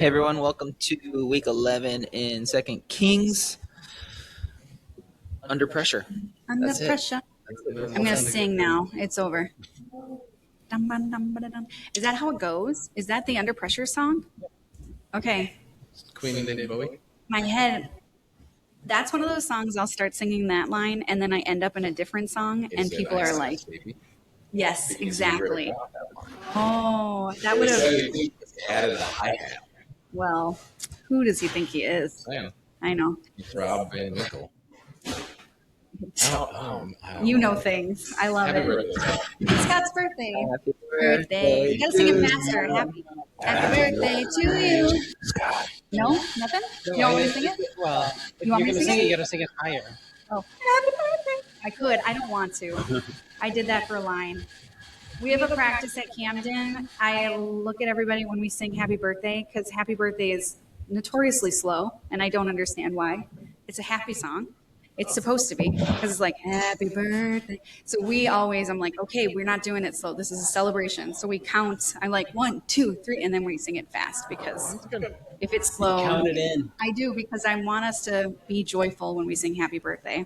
Hey everyone, welcome to week 11 in Second Kings. Under pressure. Under That's it. pressure. I'm gonna sing now. It's over. Dum, bum, dum, ba, da, dum. Is that how it goes? Is that the Under Pressure song? Okay. Queen and David Bowie. My head. That's one of those songs I'll start singing that line and then I end up in a different song and Is it people are Ice like, Ice Baby? yes, Because you exactly. wrote that line. Oh, that They would said have. he added a hi-hat. Well, who does he think he is? Man, I know. it's Rob Van Winkle. You know things. I love Happy it. birthday. It's Scott's birthday. Happy Birthday. You gotta sing it faster. Happy birthday to you. Scott. No? Nothing? No, You don't want me to sing it? Well, if You want you're me to going to sing sing it? it, you got to sing it higher. Oh, happy birthday. I could. I don't want to. I did that for a line. We have a practice at Camden. I look at everybody when we sing happy birthday because happy birthday is notoriously slow, and I don't understand why. It's a happy song. It's supposed to be because it's like happy birthday. So I'm like, okay, we're not doing it slow. This is a celebration. So we count. I'm like 1, 2, 3, and then we sing it fast because if it's slow, Count it in. I do because I want us to be joyful when we sing happy birthday.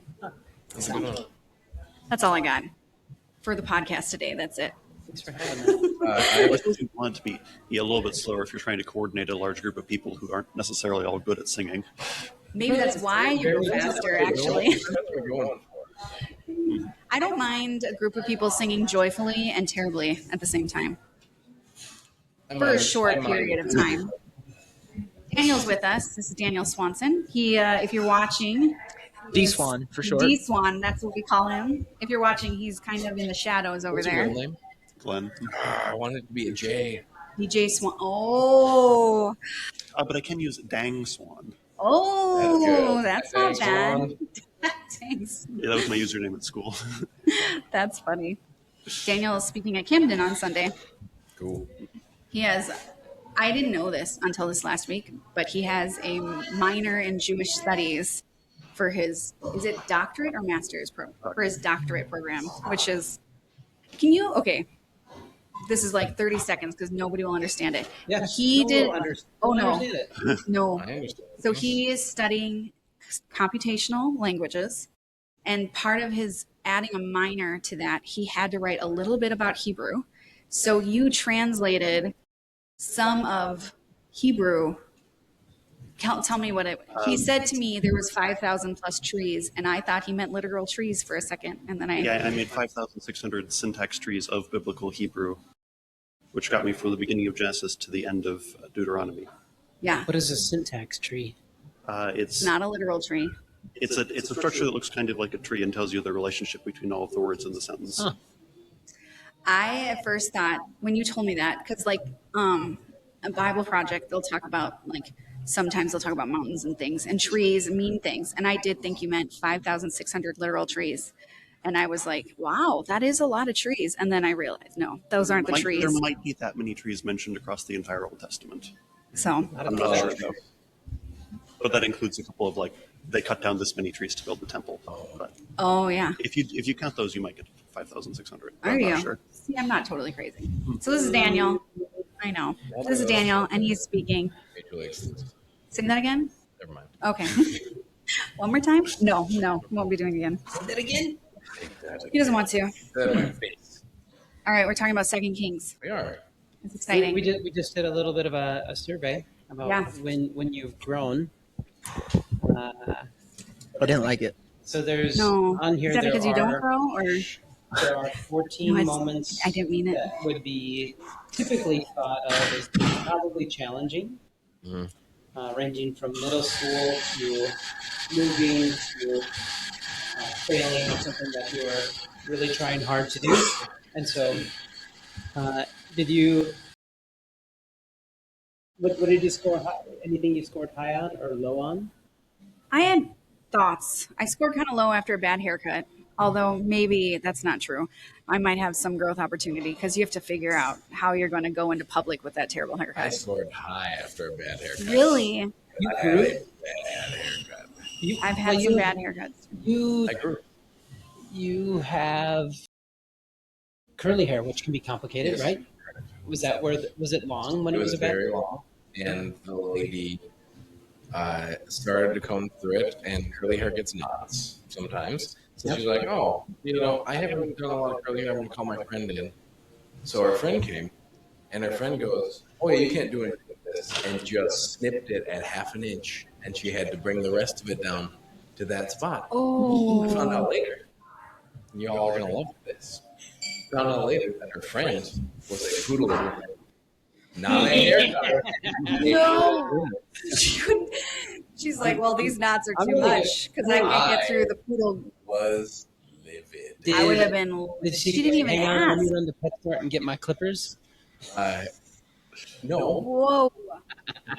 That's a good one. That's all I got for the podcast today. That's it. Thanks for having that. I I suppose you want it to be a little bit slower if you're trying to coordinate a large group of people who aren't necessarily all good at singing. Maybe that's why you go faster, actually. That's what we're going for. I don't mind a group of people singing joyfully and terribly at the same time for a short period of time. Daniel's with us. This is Daniel Swanson. He, if you're watching, D-Swan for sure. D-Swan, that's what we call him. If you're watching, he's kind of in the shadows over What's your there. real name? Glenn. I wanted it to be a J. DJ Swan. Oh, But I can use Dang Swan. oh, that's not Thanks, bad. Swan. Thanks. Yeah, that was my username at school. That's funny. Daniel is speaking at Camden on Sunday. Cool. He has, I didn't know this until this last week, but he has a minor in Jewish studies for his, is it doctorate or master's for his doctorate program, which is, okay, this is like 30 seconds because nobody will understand it. Yes. He did, oh no, Understand it. no. I understand. So he is studying computational languages, and part of his adding a minor to that, he had to write a little bit about Hebrew. So you translated some of Hebrew. Tell me what he said to me. There was 5,000 plus trees, and I thought he meant literal trees for a second, and then Yeah, I made 5,600 syntax trees of biblical Hebrew, which got me from the beginning of Genesis to the end of Deuteronomy. yeah, What is a syntax tree? It's not a literal tree. it's a structure that looks kind of like a tree and tells you the relationship between all of the words in the sentence. Huh. I at first thought when you told me that, because like a Bible project, they'll talk about like sometimes they'll talk about mountains and things and trees mean things, and I did think you meant 5,600 literal trees, and I was like, wow, that is a lot of trees, and then I realized no, those aren't the trees. There might be that many trees mentioned across the entire Old Testament. So I'm not sure though. But that includes a couple of they cut down this many trees to build the temple. But oh yeah, if you count those, you might get 5,600. there I'm you not go. sure. See, I'm not totally crazy. So this is Daniel. I know this is Daniel, and he's speaking. Mutually exclusive. Say that again. Never mind. Okay. One more time? No, won't be doing it again. Say that again. He doesn't want to. That in my face. All right, we're talking about Second Kings. We are. It's exciting. We just did a little bit of a survey about Yeah. when you've grown. I didn't like it. So there's No. on here Is that there because you don't are grow, or there are 14 No, moments I didn't mean it. that would be typically thought of as probably challenging, Mhm. ranging from middle school to moving to failing at something that you are really trying hard to do. And so, did you? What did you score? Anything you scored high on or low on? I had thoughts. I scored kind of low after a bad haircut, although maybe that's not true. I might have some growth opportunity because you have to figure out how you're going to go into public with that terrible I haircut. scored high after a bad haircut. Really? You I had grew. a bad haircut. I've had some bad haircuts. You I grew. you have curly hair, which can be complicated, Yes. right? Was that was it long when It it was was a bad? very long. and the lady started to comb through it, and curly hair gets knots sometimes. So she's like, "Oh, I haven't done a lot of curly hair. I'm gonna call my friend in." So our friend came, and her friend goes, "Oh yeah, you can't do anything with this," and just snipped it at half an inch, and she had to bring the rest of it down to that spot. I found out later, and y'all are gonna love this. Found out later that her friend was a poodle, not a hair cutter. No. She's like, well, these knots are I'm too really much because I can't get through the poodle. Was livid. I would have been. Did She didn't even hang out when ask. you run the pet store and get my clippers? No, Whoa,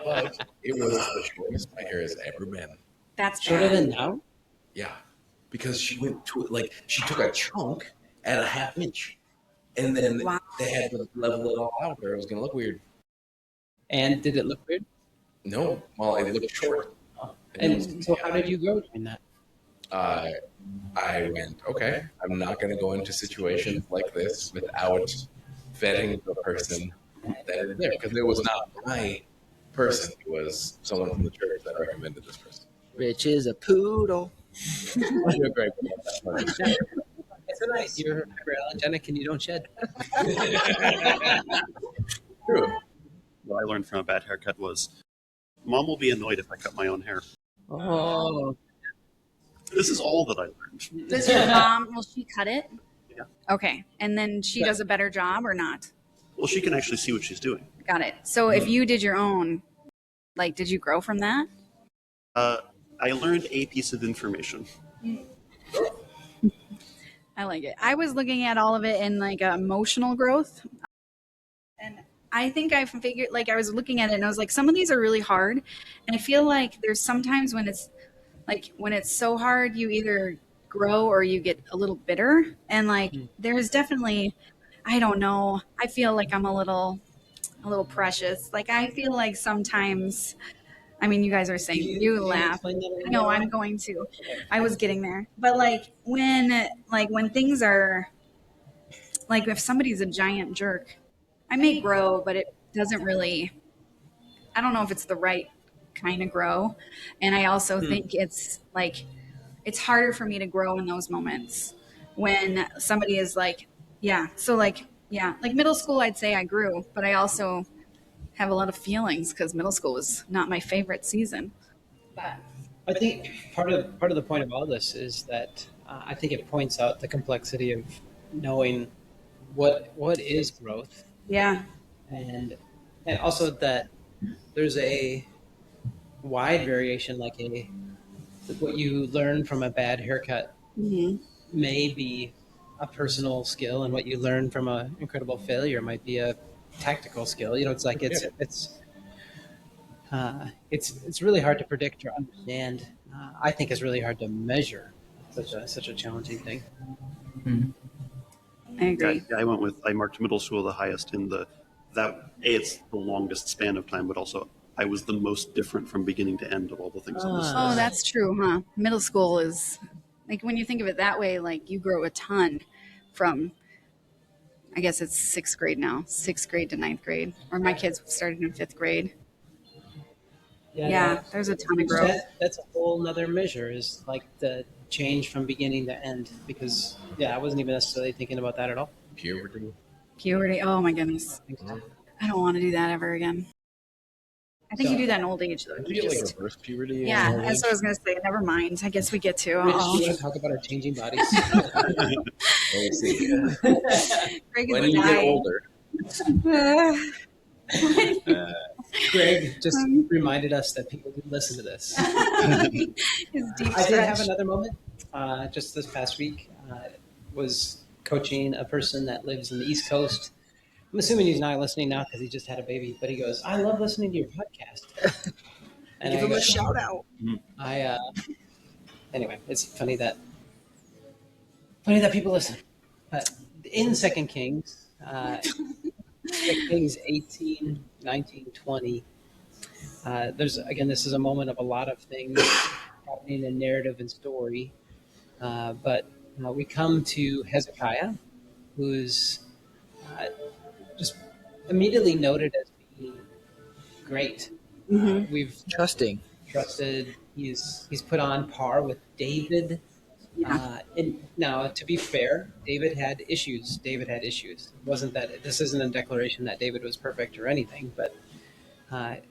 but it was the shortest my hair has ever been. that's Shorter bad. than now? Yeah, because she went to like she took a chunk at a half inch, and then Wow. they had to level it all out, or it was gonna look weird. And did it look weird? No, well, it looked short. And so how did you grow during that? Uh, I went, okay, I'm not gonna go into situations like this without vetting the person that is there, because it was not my person; it was someone from the church that recommended this person. Rich is a poodle. You're great about that part. It's so nice. You're hyperallergenic and you don't shed. True. What I learned from a bad haircut was mom will be annoyed if I cut my own hair. Oh. This is all that I learned. Does your mom? Will she cut it? Yeah. Okay, and then she does a better job or not? Well, she can actually see what she's doing. Got it. So if you did your own, like, did you grow from that? I learned a piece of information. I like it. I was looking at all of it in like emotional growth. And I think I figured, like, I was looking at it and I was like, some of these are really hard. And I feel like there's sometimes when it's so hard, you either grow or you get a little bitter. And like, there's definitely, I don't know. I feel like I'm a little precious. Like, I feel like sometimes, I mean, you guys are saying you laugh. No, I'm going to. I was getting there. But like when things are like if somebody's a giant jerk, I may grow, but it doesn't really I don't know if it's the right kind of grow. And I also think it's like it's harder for me to grow in those moments when somebody is like, yeah. So like like middle school I'd say I grew, but I also have a lot of feelings because middle school was not my favorite season. But I think part of the point of all this is that I think it points out the complexity of knowing what is growth, yeah, and also that there's a wide variation, like what you learn from a bad haircut may be a personal skill, and what you learn from an incredible failure might be a tactical skill. It's like it's really hard to predict or understand. I think it's really hard to measure such a challenging thing. I agree. Yeah, I marked middle school the highest it's the longest span of time, but also I was the most different from beginning to end of all the things on this Oh, list. that's true, huh? Middle school is like when you think of it that way, like you grow a ton from I guess it's sixth grade now, sixth grade to ninth grade. Or my kids started in fifth grade. Yeah, there's a ton of growth. That's a whole nother measure, is like the change from beginning to end, because I wasn't even necessarily thinking about that at all. Puberty. Puberty. Oh my goodness. I don't want to do that ever again. I think you do that in old age though. Did you get like reverse puberty? Yeah, in old that's age? what I was gonna say. Never mind. I guess we get to. Rich, do you want to talk about our changing bodies? Let me see. Greg When is you get dying. older, Greg just reminded us that people do listen to this. His deep I did have stretch. another moment just this past week. Was coaching a person that lives in the East Coast. I'm assuming he's not listening now because he just had a baby, but he goes, "I love listening to your podcast." And Give I him go, a shout out. Anyway, it's funny that people listen. But in Second Kings, 18, 19, 20. This is a moment of a lot of things happening in narrative and story. But we come to Hezekiah, who's just immediately noted as being great. Hmm. We've Trusting. trusted. He's put on par with David. Yeah. And now, to be fair, David had issues. David had issues. It wasn't that this isn't a declaration that David was perfect or anything, but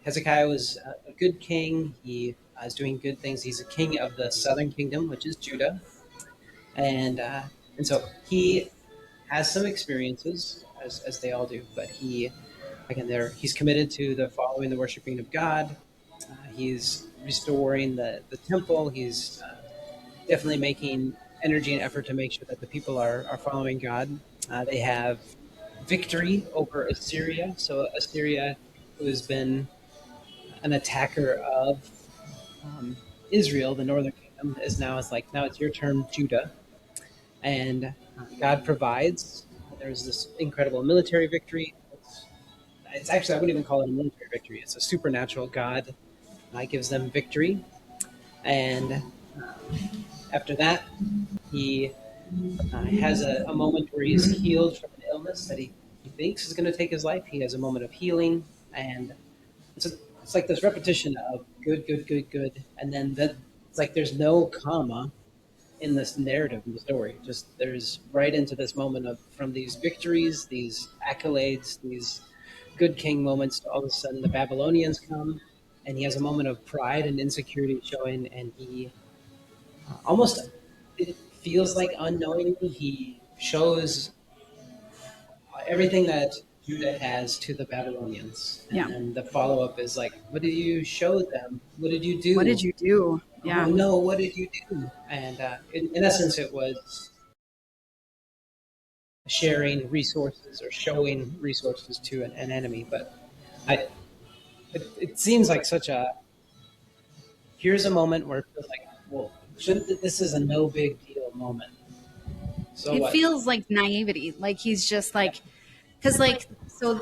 Hezekiah was a good king. He is doing good things. He's a king of the southern kingdom, which is Judah, and uh, and so he has some experiences, as they all do. But he, again, he's committed to the following the worshiping of God. He's restoring the temple. He's definitely making energy and effort to make sure that the people are following God. They have victory over Assyria. So Assyria, who has been an attacker of Israel, the northern kingdom, is now now it's your turn, Judah, and God provides. There's this incredible military victory. It's actually, I wouldn't even call it a military victory. It's a supernatural. God gives them victory, and after that, he has a moment where he's healed from an illness that he thinks is going to take his life. He has a moment of healing, and it's, a, it's like this repetition of good, good, good, good, and then it's like there's no comma in this narrative in the story. Just there's right into this moment of from these victories, these accolades, these good king moments. To all of a sudden, the Babylonians come, and he has a moment of pride and insecurity showing, and he almost it feels like unknowingly he shows everything that Judah has to the Babylonians. And Yeah. then the follow up is like, what did you show them? What did you do? What did you do? Yeah. Oh no, what did you do? And in essence, it was sharing resources or showing resources to an enemy. But I, it seems like such a here's a moment where it feels like, well, shouldn't this is a no big deal moment. So It what? feels like naivety. Like he's just like, because like, so,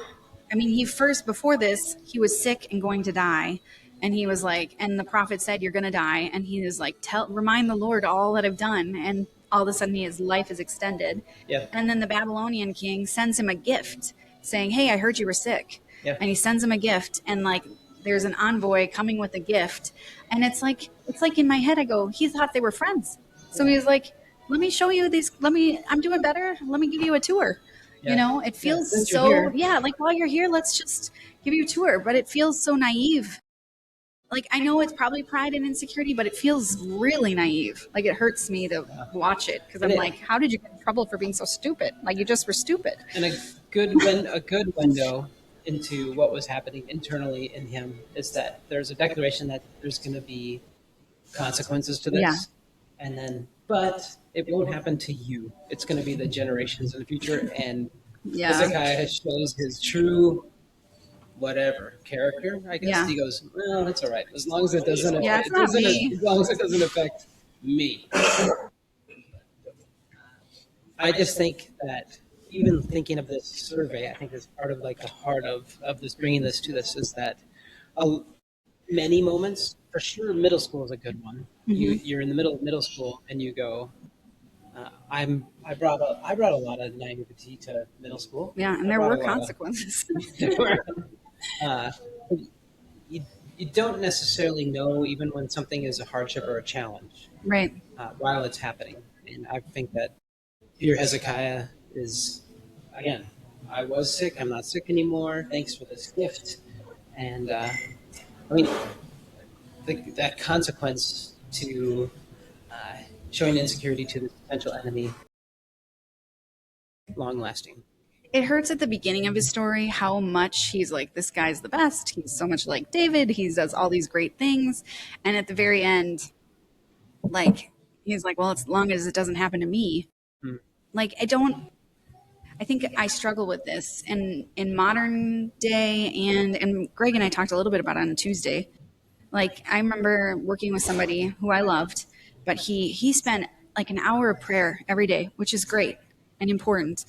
I mean, he first, before this, he was sick and going to die. And he was like, and the prophet said, you're going to die. And he was like, remind the Lord all that I've done. And all of a sudden his life is extended. Yeah. And then the Babylonian king sends him a gift saying, hey, I heard you were sick. Yeah. And he sends him a gift. And like, there's an envoy coming with a gift. And it's like in my head, I go, he thought they were friends. So he was like, let me show you these. I'm doing better. Let me give you a tour. Yeah. You know, it feels Since you're so, here. yeah, like while you're here, let's just give you a tour. But it feels so naive. Like, I know it's probably pride and insecurity, but it feels really naive. Like, it hurts me to watch it because I'm like, how did you get in trouble for being so stupid? Like, you just were stupid. And a good window into what was happening internally in him is that there's a declaration that there's going to be consequences to this. Yeah. And then, but it won't happen to you. It's going to be the generations in the future. And Yeah. Hezekiah shows his true whatever character, I guess. Yeah. He goes, well, that's all right. As long as it doesn't, Yeah, it's not me. as long as it doesn't affect me. I just think that even thinking of this survey, I think is part of like the heart of this, bringing this to this is that many moments, for sure, middle school is a good one. You're in the middle of middle school and you go, I brought a lot of naivety to middle school. Yeah, and there were consequences. You don't necessarily know even when something is a hardship or a challenge Right. while it's happening. And I think that here Hezekiah is, again, I was sick, I'm not sick anymore. Thanks for this gift. And I mean, that consequence to showing insecurity to the potential enemy, long lasting. It hurts at the beginning of his story how much he's like, this guy's the best. He's so much like David. He does all these great things. And at the very end, like, he's like, well, as long as it doesn't happen to me. Like, I think I struggle with this in modern day. And Greg and I talked a little bit about it on Tuesday. Like, I remember working with somebody who I loved, but he spent like an hour of prayer every day, which is great and important.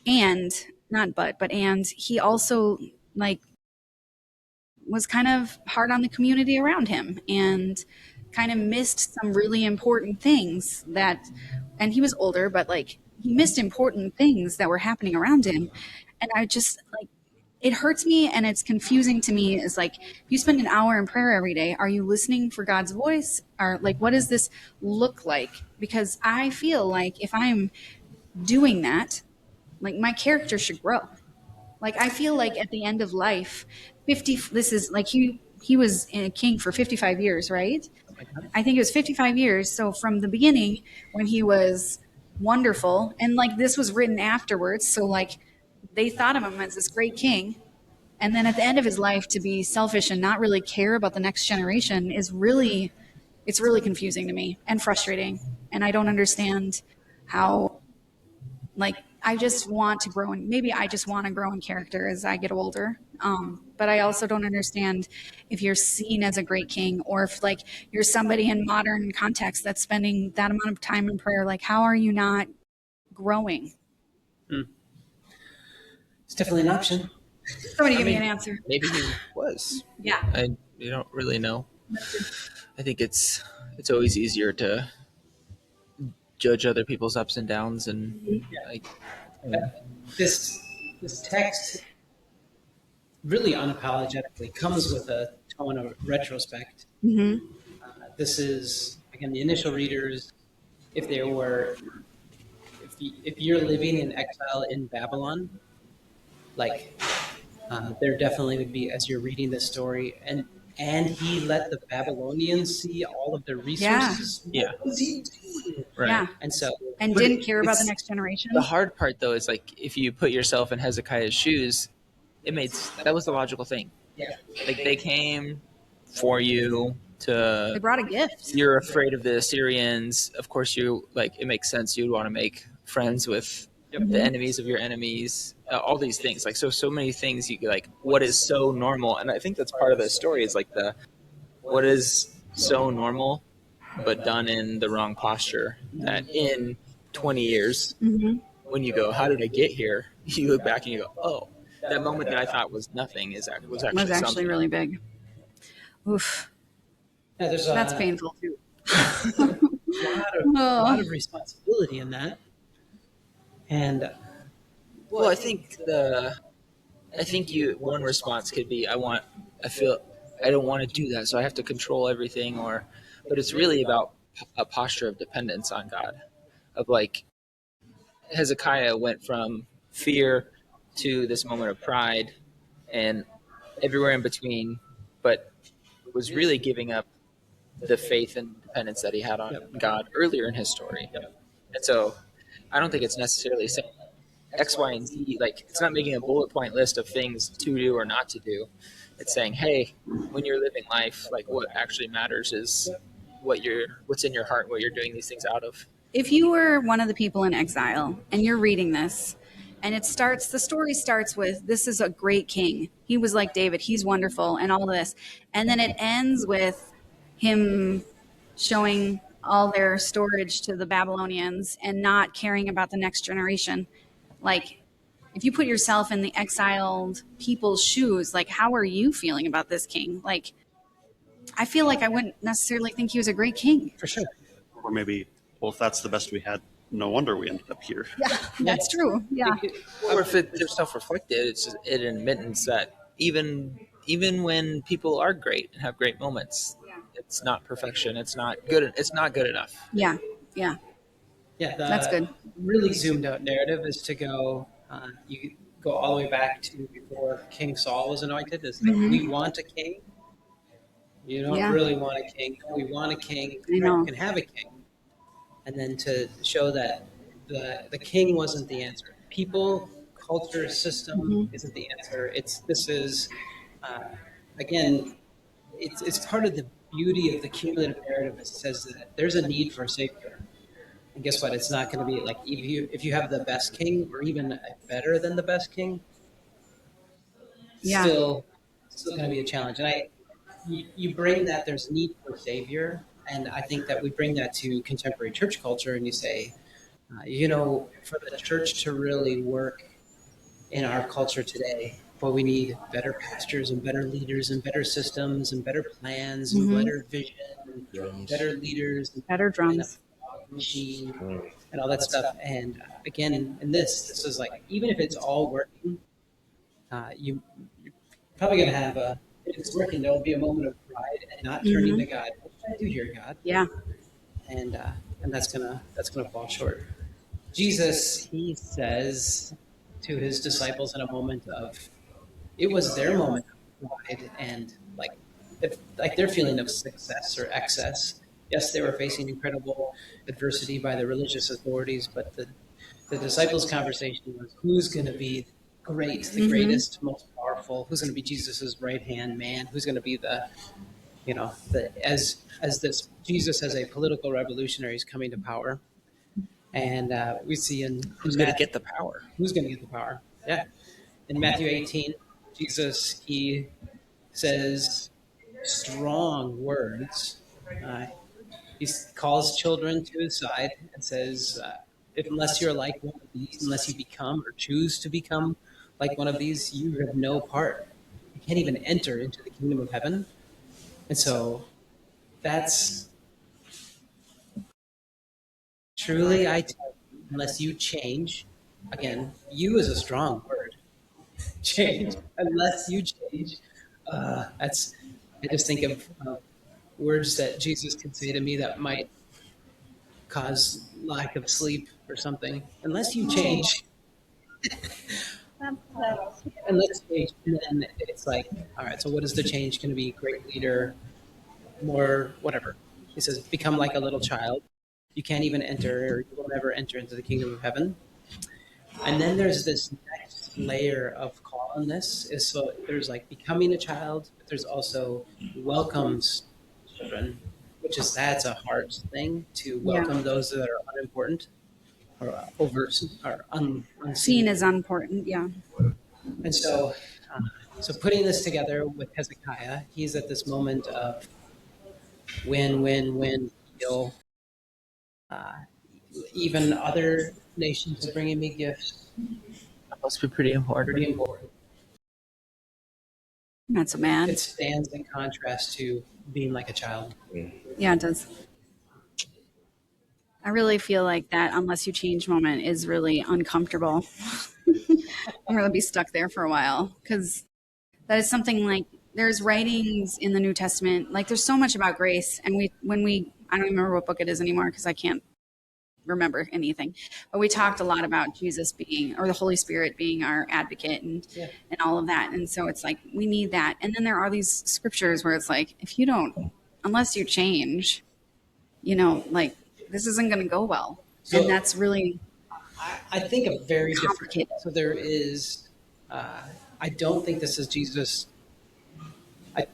And he also like was kind of hard on the community around him and kind of missed some really important things and he was older, but like he missed important things that were happening around him. And I just like, it hurts me and it's confusing to me is like, if you spend an hour in prayer every day, are you listening for God's voice? Or like, what does this look like? Because I feel like if I'm doing that, like my character should grow. Like I feel like at the end of life, 50, this is like he was a king for 55 years, right? I think it was 55 years. So from the beginning when he was wonderful and like this was written afterwards, so like they thought of him as this great king, and then at the end of his life to be selfish and not really care about the next generation is really, it's really confusing to me and frustrating. And I don't understand how, like, I just want to grow in, maybe I just want to grow in character as I get older. But I also don't understand if you're seen as a great king or if like you're somebody in modern context that's spending that amount of time in prayer, like how are you not growing? It's definitely an option. Somebody give me an answer. Maybe he was. Yeah. I You don't really know. I think it's always easier to judge other people's ups and downs, and like This this text really unapologetically comes with a tone of retrospect. This is again the initial readers. If there were, if you're living in exile in Babylon, like there definitely would be as you're reading this story, and he let the Babylonians see all of their resources. Yeah. What was he doing? right. Yeah. And so, And but didn't care about the it's- next generation. The hard part though is like if you put yourself in Hezekiah's shoes, that was the logical thing. Yeah. Like they came for you to. They brought a gift. You're afraid of the Assyrians. Of course, you like. It makes sense. You'd want to make friends with the enemies of your enemies. All these things, like so many things. You like what is so normal, and I think that's part of the story. Is like what is so normal, but done in the wrong posture. That in 20 years, when you go, how did I get here? You look back and you go, oh, that moment that I thought was nothing was actually Was actually something. really big. Oof. Yeah, there's That's painful too. a lot of responsibility in that. And Well, I think one response could be I don't want to do that, so I have to control everything, but it's really about a posture of dependence on God, of like Hezekiah went from fear to this moment of pride and everywhere in between, but was really giving up the faith and dependence that he had on God earlier in his story. And so I don't think it's necessarily saying X, Y, and Z. Like it's not making a bullet point list of things to do or not to do. It's saying, hey, when you're living life, like what actually matters is what's in your heart, what you're doing these things out of. If you were one of the people in exile and you're reading this, and the story starts with, this is a great king. He was like David. He's wonderful and all this. And then it ends with him showing all their storage to the Babylonians and not caring about the next generation. Like, if you put yourself in the exiled people's shoes, like, how are you feeling about this king? Like, I feel like I wouldn't necessarily think he was a great king. for sure, Or maybe, well, if that's the best we had, no wonder we ended up here. Yeah, that's true. Yeah. Or if they're self-reflected, it's just an admittance that even when people are great and have great moments, it's not perfection. It's not good. It's not good enough. Yeah. Yeah. yeah, That's good. Really zoomed out narrative is to go. You go all the way back to before King Saul was anointed. Is like, we want a king. You don't really want a king. We want a king. I know. You can have a king, and then to show that the king wasn't the answer. People, culture, system isn't the answer. Again, it's part of the beauty of the cumulative narrative. It says that there's a need for a savior, and guess what? It's not going to be like if you have the best king or even better than the best king. Yeah. Still going to be a challenge, and you bring that there's need for a savior, and I think that we bring that to contemporary church culture, and you say, for the church to really work in our culture today, well, we need better pastors and better leaders and better systems and better plans and better vision and better leaders and Better drums. machine and all that stuff. And again, in this is like, even if it's all working, you're probably going to have if it's working, there will be a moment of pride and not turning to God. What should I do here, God? Yeah. And that's gonna fall short. Jesus, he says to his disciples in a moment of, it was their moment of pride and like their feeling of success or excess. Yes, they were facing incredible adversity by the religious authorities, but the disciples' conversation was who's going to be great, the greatest, most powerful, who's going to be Jesus's right hand man, who's going to be the as this Jesus as a political revolutionary is coming to power, and we see Who's going to get the power? who's going to get the power. Yeah, in Matthew 18, Jesus, he says strong words. He calls children to his side and says, unless you're like one of these, unless you become or choose to become like one of these, you have no part. You can't even enter into the kingdom of heaven. And so that's truly, I tell you, unless you change, again, you is a strong word. Change, unless you change. That's. I just think of words that Jesus could say to me that might cause lack of sleep or something. Unless you change, unless you change, and then it's like, all right. So what is the change going to be? Great leader, more whatever. He says, become like a little child. You can't even enter, or you will never enter into the kingdom of heaven. And then there's this next layer of callenness. Is so there's like becoming a child, but there's also welcomes children, which is that's a hard thing to welcome those that are unimportant or overt or unseen. Seen as unimportant. Yeah. And so, so putting this together with Hezekiah, he's at this moment of win. He'll even other nations are bringing me gifts. That must be pretty important. Pretty important. Not so bad. It stands in contrast to being like a child. Yeah, it does. I really feel like that unless you change moment is really uncomfortable. I'm going to be stuck there for a while because that is something like there's writings in the New Testament. Like there's so much about grace. And I don't remember what book it is anymore because I can't remember anything, but we talked a lot about Jesus being, or the Holy Spirit being our advocate and all of that. And so it's like, we need that. And then there are these scriptures where it's like, if you don't, unless you change, like this isn't going to go well. So, and that's really, I think a very complicated. So there is, I don't think this is Jesus. I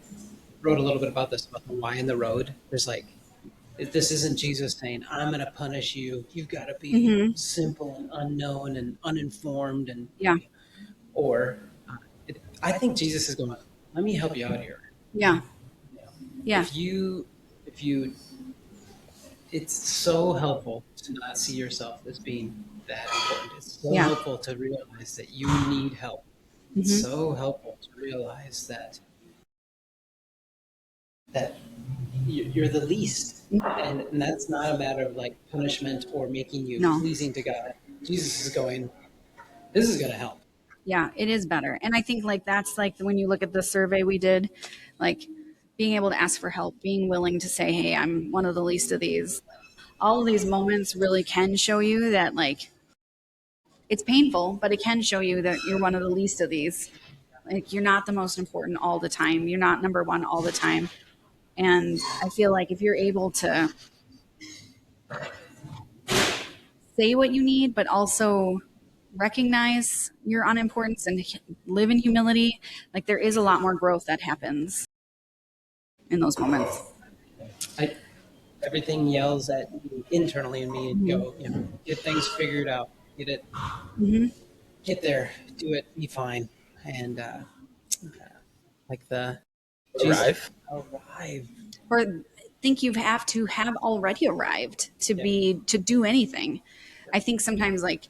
wrote a little bit about this, about the why in the road. There's like, this isn't Jesus saying, I'm going to punish you. You've got to be simple and unknown and uninformed. And or I think Jesus is going, let me help you out here. Yeah. If you, it's so helpful to not see yourself as being that important. It's so helpful to realize that you need help. It's so helpful to realize that you're the least, and that's not a matter of like punishment or making you pleasing to God. Jesus is going, this is going to help. Yeah, it is better. And I think like that's like when you look at the survey we did, like being able to ask for help, being willing to say, hey, I'm one of the least of these. All of these moments really can show you that like it's painful, but it can show you that you're one of the least of these. Like you're not the most important all the time. You're not number one all the time. And I feel like if you're able to say what you need, but also recognize your unimportance and live in humility, like there is a lot more growth that happens in those moments. Everything yells at me internally in me and go, get things figured out, get it, get there, do it, be fine. And like the Arrive. Or think you have to have already arrived to do anything. I think sometimes like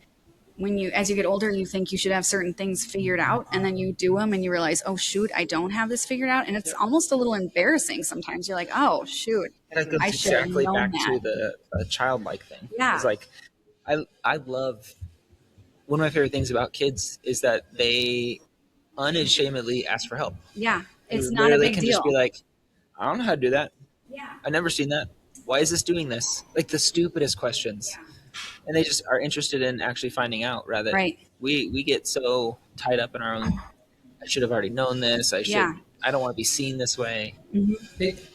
as you get older, you think you should have certain things figured out, and then you do them and you realize, oh shoot, I don't have this figured out. And it's almost a little embarrassing sometimes. You're like, oh shoot, that goes I should have exactly known back that. to the childlike thing. Yeah. It's like, I love, one of my favorite things about kids is that they unashamedly ask for help. Yeah, They it's not a literally big can just deal. be like, I don't know how to do that. Yeah. I've never seen that. Why is this doing this? Like the stupidest questions. And they just are interested in actually finding out rather. Right. We get so tied up in our own, I should have already known this. Yeah. I don't want to be seen this way.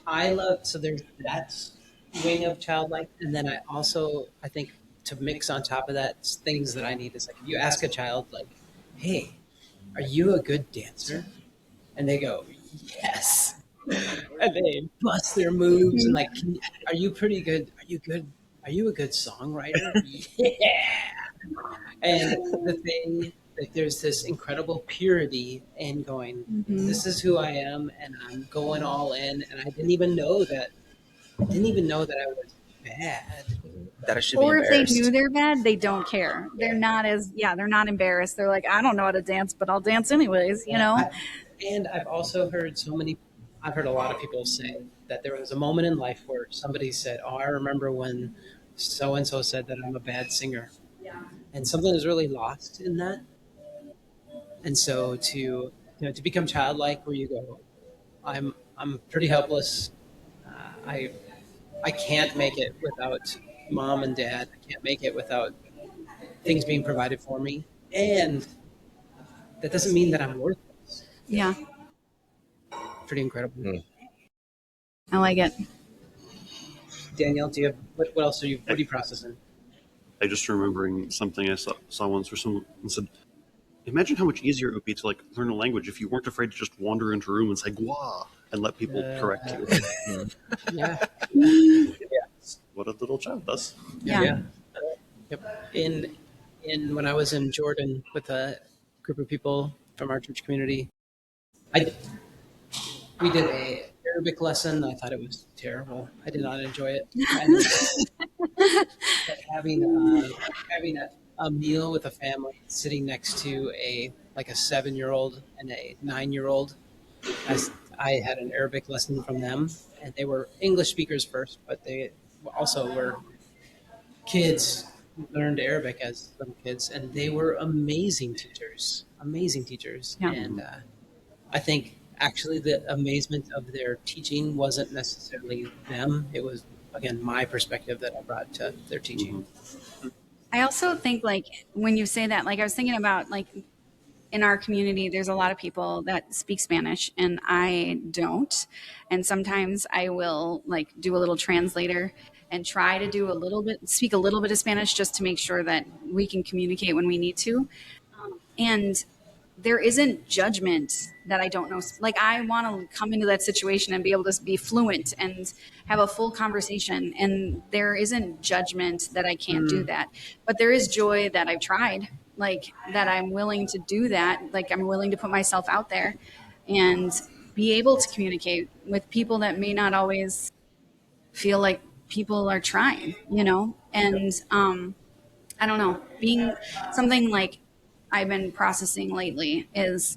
I love, so there's that wing of childlike, and then I think to mix on top of that things that I need is like if you ask a child like, "Hey, are you a good dancer?" and they go, "Yes," and they bust their moves and like, "Are you pretty good? Are you good? Are you a good songwriter?" Yeah. And the thing, like, there's this incredible purity in going, this is who I am, and I'm going all in. And I didn't even know that. I didn't even know that I was bad. That I should be Or if they knew embarrassed. they're bad, they don't care. They're not embarrassed. They're like, I don't know how to dance, but I'll dance anyways, you know? And I've also heard I've heard a lot of people say that there was a moment in life where somebody said, "Oh, I remember when so and so said that I'm a bad singer," and something is really lost in that. And so to become childlike, where you go, I'm pretty helpless. I I can't make it without mom and dad. I can't make it without things being provided for me, and that doesn't mean that I'm worthless. Yeah, Pretty incredible. I like it. Danielle, do you have what else are you? What are you processing? I just remembering something I saw once where someone said, imagine how much easier it would be to like learn a language if you weren't afraid to just wander into a room and say "gua" and let people correct you. Yeah. What a little child does. Yeah. Yep. In when I was in Jordan with a group of people from our church community, I we did a Arabic lesson. I thought it was terrible. I did not enjoy it. But having a meal with a family, sitting next to a 7-year-old and a 9-year-old, as I had an Arabic lesson from them, and they were English speakers first, but they also were kids who learned Arabic as little kids, and they were amazing teachers. Amazing teachers. Yeah. And I think actually the amazement of their teaching wasn't necessarily them. It was, again, my perspective that I brought to their teaching. I also think, like, when you say that, like, I was thinking about, like, in our community, there's a lot of people that speak Spanish and I don't. And sometimes I will like do a little translator and try to speak a little bit of Spanish just to make sure that we can communicate when we need to. And there isn't judgment that I don't know. Like, I want to come into that situation and be able to be fluent and have a full conversation. And there isn't judgment that I can't do that. But there is joy that I've tried, like, that I'm willing to do that. Like, I'm willing to put myself out there and be able to communicate with people that may not always feel like people are trying, you know? And I don't know, being something like I've been processing lately is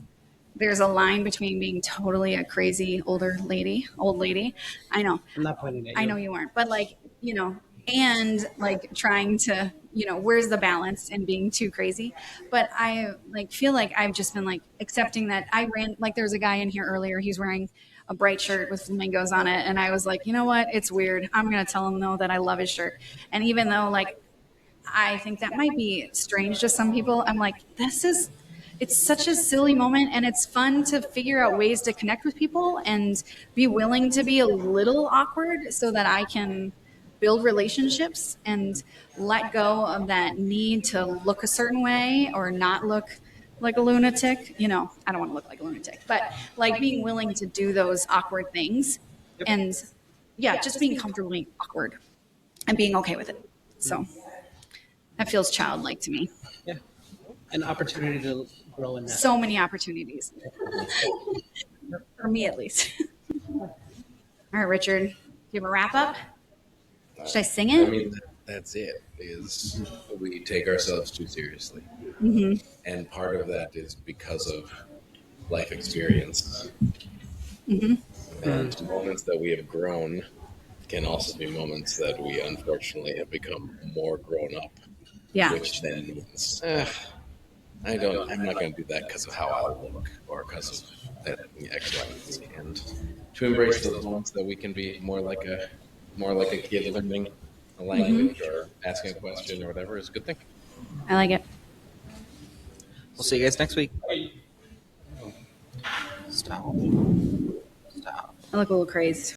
there's a line between being totally a crazy old lady. I know, I'm not pointing at you. I know you weren't, but like, you know, and like trying to, you know, where's the balance in being too crazy? But I like feel like I've just been like accepting that like there was a guy in here earlier, he's wearing a bright shirt with flamingos on it. And I was like, you know what? It's weird. I'm going to tell him though that I love his shirt. And even though like, I think that might be strange to some people, I'm like, it's such a silly moment and it's fun to figure out ways to connect with people and be willing to be a little awkward so that I can build relationships and let go of that need to look a certain way or not look like a lunatic. You know, I don't want to look like a lunatic, but like being willing to do those awkward things and yeah, just being comfortably awkward and being okay with it. So that feels childlike to me. Yeah. An opportunity to grow in that. So many opportunities. For me, at least. All right, Richard, do you have a wrap up? Should I sing I it? mean, that's it. Is we take ourselves too seriously, and part of that is because of life experience. And moments that we have grown can also be moments that we unfortunately have become more grown up, Yeah. which then means I'm not going to do that because of how I look or because of that X, Y, and Z. And to embrace those moments that we can be more like a kid learning a language or asking a question or whatever is a good thing. I like it. We'll see you guys next week. Stop. Stop. I look a little crazed.